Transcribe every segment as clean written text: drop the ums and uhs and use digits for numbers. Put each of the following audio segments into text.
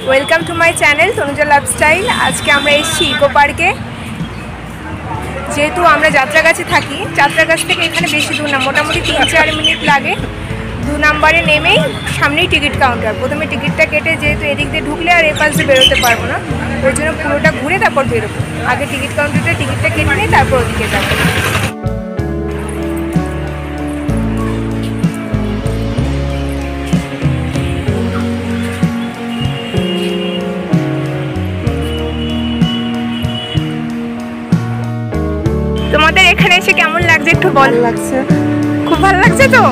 Welcome to my channel Tanuja lifestyle. আজকে আমরা এসেছি ইকো পার্কে। যেহেতু আমরা যাত্রাগাছে থাকি, যাত্রাগাছ থেকে এখানে বেশি দূর না, মোটামুটি 3-4 মিনিট লাগে। 2 নম্বরে নেমেই সামনেই টিকিট কাউন্টার। প্রথমে টিকিটটা কেটে, যেহেতু এদিক দিয়ে ঢুকলে আর এপাশ দিয়ে বেরোতে পারবো না, ওই জন্য পুরোটা ঘুরে তারপর বেরোবো। আগে টিকিট কাউন্টারটা টিকিটটা কেটে নিই, তারপর ওদিকে যাবো। তোমাদের এখানে এসে কেমন লাগছে একটু বল। লাগছে, খুব ভালো লাগছে তো।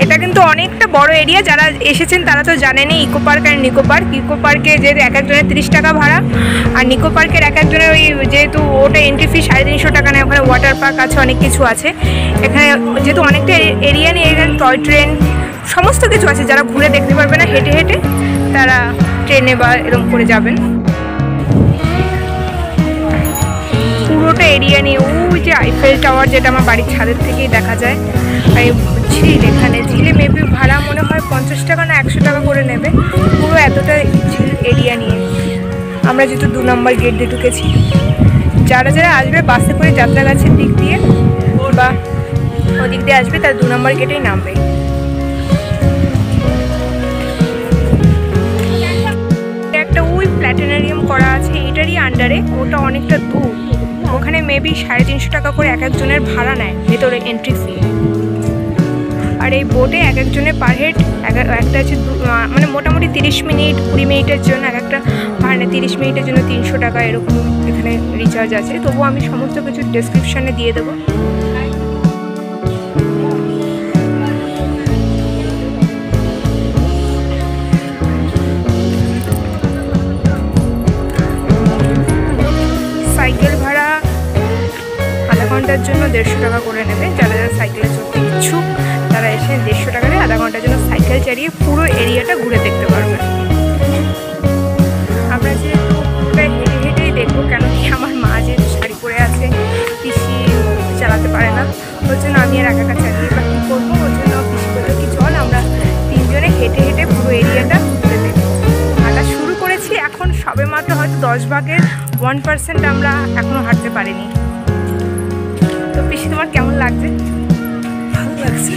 এটা কিন্তু অনেকটা বড় এরিয়া, যারা এসেছেন তারা তো জানেনই ইকো পার্ক আর নিকো পার্ক। ইকো পার্কে যেহেতু এক একজনের 30 টাকা ভাড়া, আর নিকো পার্কের এক একজনের ওই যেহেতু ওটা এন্ট্রি ফি 350 টাকা নেয়। ওখানে ওয়াটার পার্ক আছে, অনেক কিছু আছে। এখানে যেহেতু অনেকটা এরিয়া নিয়ে, এখানে টয় ট্রেন সমস্ত কিছু আছে। যারা ঘুরে দেখতে পারবে না হেঁটে হেঁটে, তারা ট্রেনে বা এরকম করে যাবেন। পুরোটা এরিয়া নিয়ে ওই যে আইফেল টাওয়ার, যেটা আমার বাড়ির ছাদের থেকেই দেখা যায়। আর ঝিল, এখানে ঝিলে মেবি ভাড়া মনে হয় 50 টাকা না 100 টাকা করে নেবে। পুরো এতটা ঝিল এরিয়া নিয়ে আমরা যেহেতু 2 নম্বর গেট দিয়ে ঢুকেছি। যারা যারা আসবে বাসে করে যাত্রাগাছের দিক দিয়ে বা ওদিক দিয়ে আসবে, তারা 2 নম্বর গেটেই নামবে। একটা ওই প্ল্যানেটেরিয়াম করা আছে এটারই আন্ডারে, ওটা অনেকটা দূর। ওখানে মেবি 350 টাকা করে এক একজনের ভাড়া নেয়, ভেতরে এন্ট্রি ফি। আর এই বোটে এক একজনের পার হেড একটা আছে, মানে মোটামুটি 30 মিনিট 20 মিনিটের জন্য এক একটা ভাড়া নেয়। 30 মিনিটের জন্য 300 টাকা এরকম এখানে রিচার্জ আছে। তবুও আমি সমস্ত কিছু ডেসক্রিপশানে দিয়ে দেবো। সাইকেল ভাড়া আধা ঘন্টার জন্য 150 টাকা করে নেবে। যারা যারা সাইকেলে চড়তে ইচ্ছুক তারা এসে 150 টাকা দিয়ে আধা ঘন্টার জন্য সাইকেল চালিয়ে পুরো এরিয়াটা ঘুরে দেখতে পারবে। আমরা যেহেতু হেঁটে হেঁটেই দেখবো, কেন কি আমার মা যেহেতু শাড়ি পরে আছে, পিসি চালাতে পারে না, ওর জন্য আমি আর একা চালিয়ে বা কী করবো। ওর জন্য পিসি বললো কি চল আমরা 3 জনে হেঁটে হেঁটে পুরো এরিয়াটা ঘুরে দেখবো। হাঁটা শুরু করেছি, এখন সবে মাত্র হয়তো 10 ভাগের 1% আমরা এখনও হাঁটতে পারিনি। তো পিসি তোমার কেমন লাগছে? ভালো লাগছে।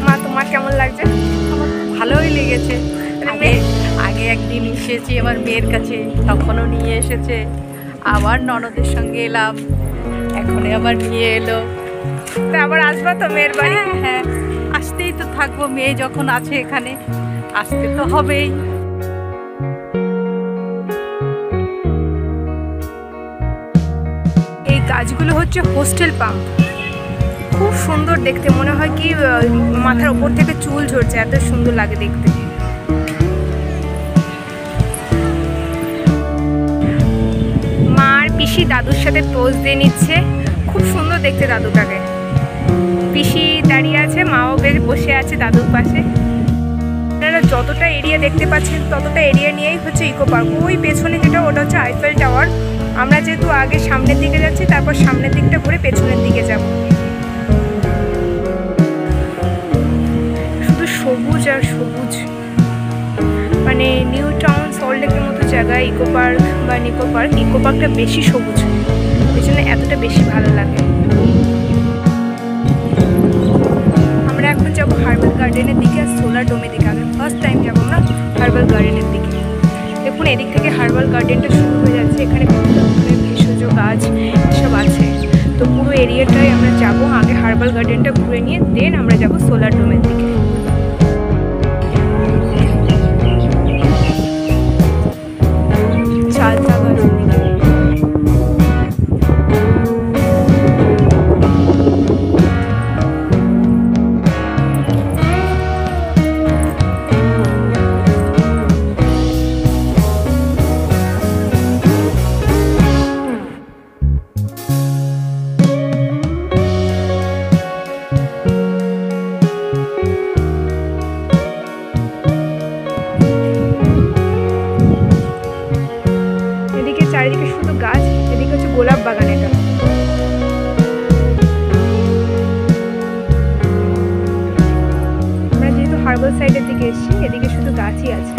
মা তোমার কেমন লাগছে? আমার ভালোই লেগেছে। আগে একদিন এসেছি আমার মেয়ের কাছে, তখনও নিয়ে এসেছে। আবার ননদের সঙ্গে এলাম, এখন আবার নিয়ে এলো। তা আবার আসবা তো মেয়ের বাড়ি? হ্যাঁ, আসতেই তো থাকবো, মেয়ে যখন আছে এখানে আসতে তো হবেই। এই গাছগুলো হচ্ছে হোস্টেল পাম্প। খুব সুন্দর দেখতে, মনে হয় কি মাথার ওপর থেকে চুল ঝরছে, এত সুন্দর লাগে দেখতে। মা আর পিসি দাদুর সাথে পোজ দিয়ে নিচ্ছে, খুব সুন্দর দেখতে দাদুটাকে। পিসি দাঁড়িয়ে আছে, মাও বেশ বসে আছে দাদুর পাশে। আপনারা যতটা এরিয়া দেখতে পাচ্ছেন ততটা এরিয়া নিয়েই হচ্ছে ইকো পার্ক। ওই পেছনে যেটা, ওটা হচ্ছে আইফেল টাওয়ার। আমরা যেহেতু আগে সামনের দিকে যাচ্ছি, তারপর সামনের দিকটা ঘুরে পেছনের দিকে যাব। শুধু সবুজ আর সবুজ, মানে নিউ টাউন সল্টলেকের মতো জায়গায় ইকো পার্ক বা নিকো পার্ক। ইকো পার্কটা বেশি সবুজ, এই জন্য এতটা বেশি ভালো লাগে। আমরা এখন যাবো হার্বাল গার্ডেনের দিকে আর সোলার ডোমের দিকে। আগে ফার্স্ট টাইম যাবো আমরা হার্বাল গার্ডেনের দিকে। দেখুন এদিক থেকে হার্বাল গার্ডেনটা শুরু হয়ে যাচ্ছে। এখানে বিভিন্ন ধরনের ভেষজ গাছ এসব আছে। তো পুরো এরিয়াটাই আমরা যাবো। আগে হার্বাল গার্ডেনটা ঘুরে নিয়ে দেন আমরা যাবো সোলার ডোমের দিকে। চালতা গাছের দিকে চারিদিকে শুধু গাছ। এদিকে হচ্ছে গোলাপ বাগান। এটা আমরা যেহেতু হার্বাল সাইডের দিকে এসেছি, এদিকে শুধু গাছই আছে।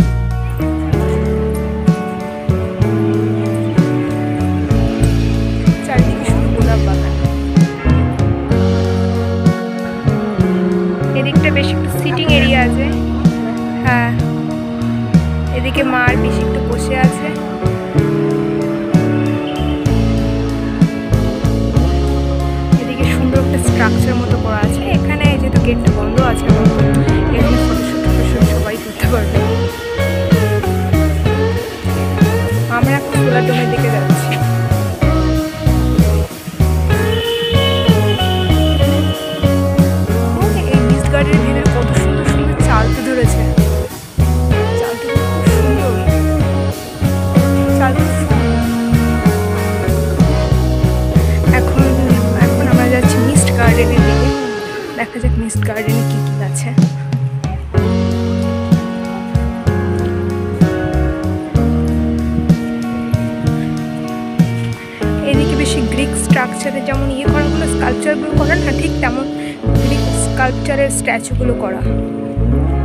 হ্যাঁ, এদিকে মা আর পিসি একটু বসে আছে। এদিকে সুন্দর একটা স্ট্রাকচার মতো করা আছে। এখানে যেহেতু গেটটা বন্ধ আছে, এখানে ফটোশুট সবাই করতে পারবে। আমরা এখন সোলার ডোমের দিকে যাচ্ছি। এই মিস্ট গার্ডেনের ভিতরে কত সুন্দর সুন্দর চালতে ধরেছে। চালগুলো খুব সুন্দর। এখন আমরা যাচ্ছি মিস্ট গার্ডেনের দিকে। দেখা যাক মিস্ট গার্ডেনে কি কি আছে। এদিকে বেশি গ্রিক স্ট্রাকচারে যেমন করাগুলো, স্কাল্পচারগুলো করা না, ঠিক তেমন গ্রিক স্কাল্পচারের স্ট্যাচুগুলো করা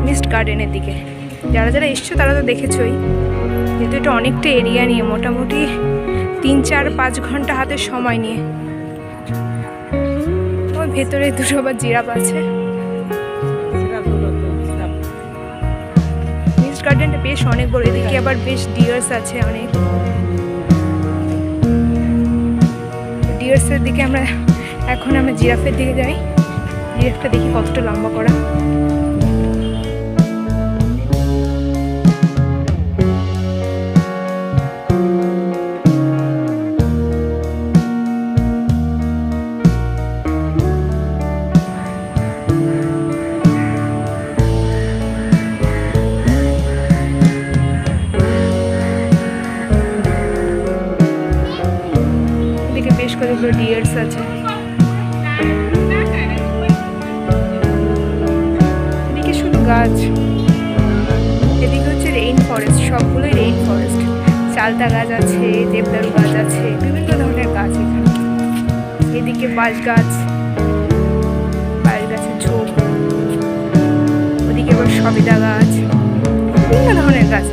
মিস্ট গার্ডেনের দিকে। যারা যারা এসছো তারা তো দেখেছই। যেহেতু এটা অনেকটা এরিয়া নিয়ে, মোটামুটি 3-4-5 ঘন্টা হাতে সময় নিয়ে। ওই ভেতরে দুটো আবার জিরাফ আছে। মিস্ট গার্ডেনটা বেশ অনেক বড়। এদিকে আবার বেশ ডিয়ার্স আছে অনেক। ডিয়ার্সের দিকে আমরা জিরাফের দিকে যাই। জিরাফটা দেখি কতটা লম্বা করা। বেশ কতগুলো ডিয়ার্স আছে। এদিকে শুধু গাছ। এদিকে হচ্ছে রেইন ফরেস্ট, সবগুলোই রেইন ফরেস্ট। চালতা গাছ আছে, দেবদারু গাছ আছে, বিভিন্ন ধরনের গাছ এখানে। এদিকে বাঁশ গাছের ঝোপ। ওদিকে আবার সবেদা গাছ, বিভিন্ন ধরনের গাছ।